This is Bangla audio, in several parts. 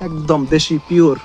একদম দেশি পিওর।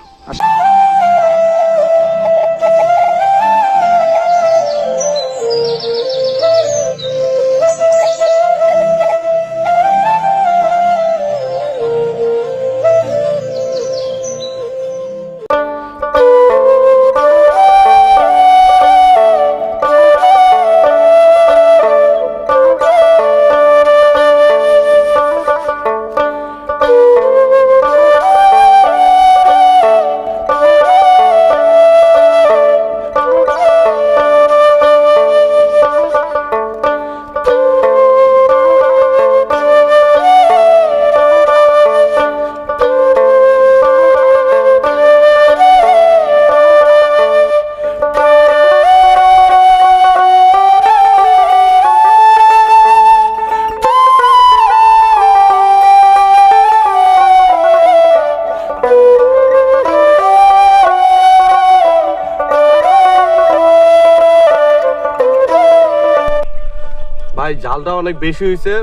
ভাই ঝালটা অনেক বেশি হয়েছে,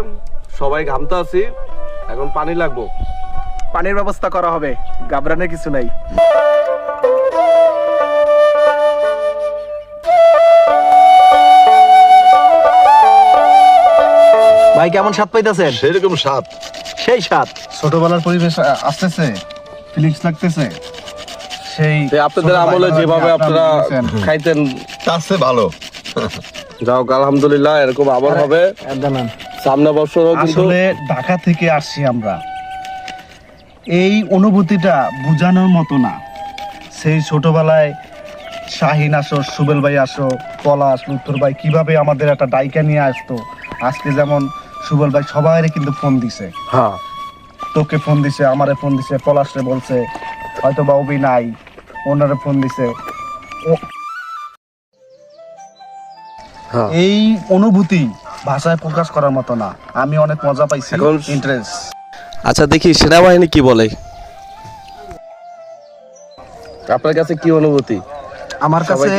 সবাই ঘামতে আছি, এখন পানি লাগবো। পানির ব্যবস্থা করা হবে, ঘাবড়ানোর কিছু নাই। ভাই কেমন স্বাদ পাইতেছেন? সেরকম স্বাদ, সেই স্বাদ। ছোটবেলার পরিবেশ আসতেছে, ফিলিংস লাগতেছে সেই আপনাদের আমলে যেভাবে আপনারা খাইতেন তার চেয়ে ভালো। যাও, আলহামদুলিল্লাহ এরকম আবার হবে সামনে বছরও। কিন্তু আসলে ঢাকা থেকে আসছি আমরা, এই অনুভূতিটা বোঝানোর মতো না। সেই ছোটবেলায় শাহিন আসো, সুবেল ভাই আসো, পলাশ, লুত্তর ভাই কিভাবে আমাদের একটা ডাইকা নিয়ে আসতো। আজকে যেমন সুবেল ভাই সবাই কিন্তু ফোন দিছে, হ্যাঁ তোকে ফোন দিছে, আমারে ফোন দিছে, পলাশরে বলছে, হয়তো বা অভি নাই, ওনারে ফোন দিছে। এই অনুভূতি ভাষায় প্রকাশ করার মতো না। আমি অনেক মজা পাইছি, ইন্টারেস্ট। আচ্ছা দেখি সেনাবাহিনী কি বলে, আপনার কাছে কি অনুভূতি? আমার কাছে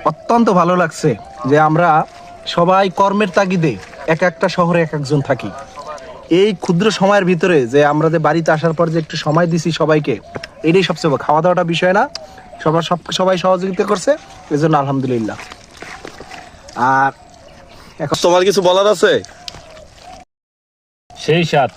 অত্যন্ত ভালো লাগছে যে আমরা সবাই কর্মের তাগিদে এক একটা শহরে এক একজন থাকি। এই ক্ষুদ্র সময়ের ভিতরে যে আমরা যে বাড়িতে আসার পর যে একটু সময় দিছি সবাইকে, এটাই সবচেয়ে বড়। খাওয়া দাওয়াটা বিষয় না, সবাই সহযোগিতা করছে, এই জন্য আলহামদুলিল্লাহ। আর এখন তোমার কিছু বলার আছে? সেই সাথ